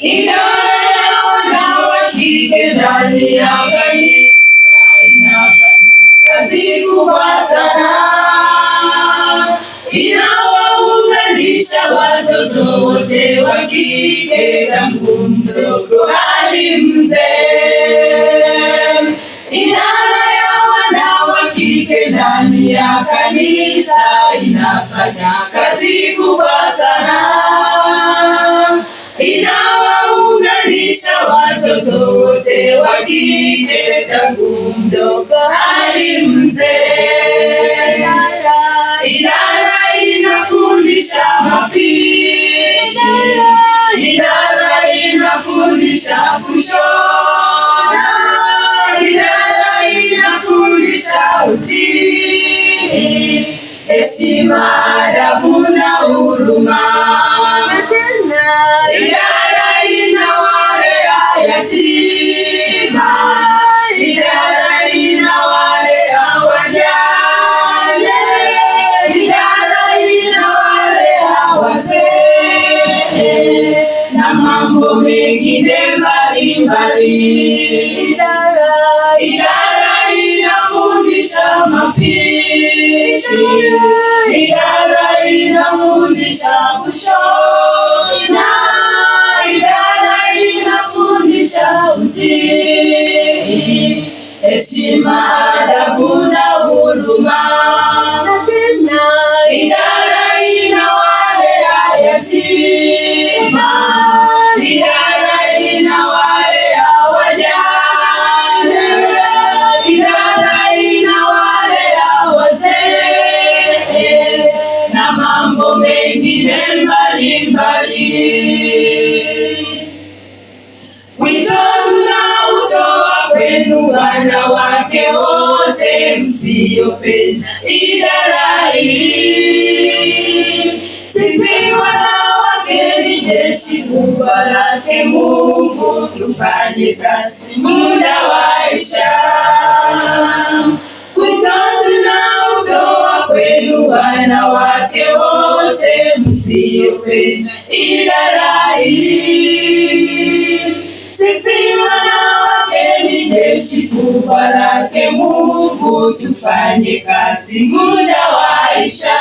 Idara ya wanawake ndani ya kanisa inafanya kazi kubwa sana, inawaunganisha watoto wote wa kike tangu mdogo hadi mzee. Idara ya wanawake ndani ya kanisa inafanya kazi kubwa sana, inawaunganisha watoto wote wa kike tangu mdogo hadi mzee. Idara inafundisha mapishi, idara inafundisha kushona, idara inafundisha utii, heshima, adabu na huruma. Idara inawalea yatima, idara inawalea wajane, idara inawalea wazee na mambo mengine mbalimbali. Idara inafundisha mapishi, idara inafundisha kushona, idara inafundisha utii, heshima, adabu na huruma. Idara inawalea yatima, idara inawalea wajane, idara inawalea wazee na mambo mengine mbalimbali. Wito tunautoa kwenu wanawake wote msiopenda idara hii. Sisi wanawake ni jeshi kubwa lake Mungu, tufanye kazi muda wa isha. Wito tunautoa kwenu wanawake wote msiopenda idara hii. Sisi wanawake ni jeshi kubwa lake Mungu, tufanye kazi muda wa isha.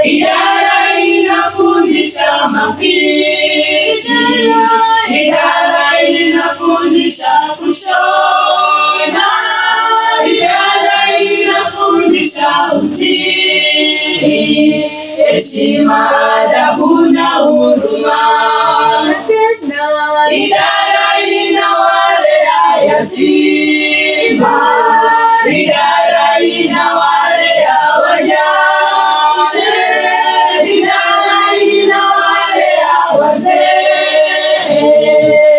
Idara inafundisha mapishi, idara inafundisha kushona, idara inafundisha utii, heshima, adabu na huruma. Idara inawalea yatima, idara inawalea wajane, idara inawalea wazee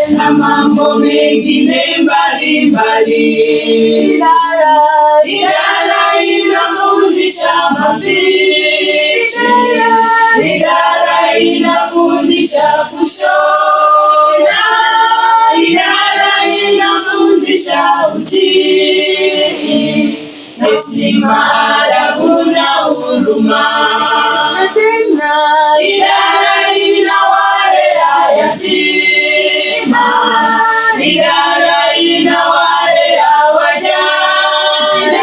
na mambo mengine mbalimbali. Idara inafundisha mapishi, idara inafundisha kushona, idara inafundisha utii, heshima, adabu na huruma. Idara inawalea yatima, idara inawalea wajane,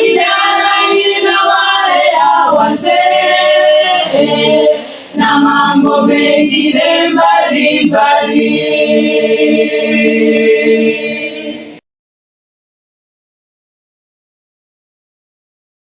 idara inawalea wazee na mambo mengine mbalimbali.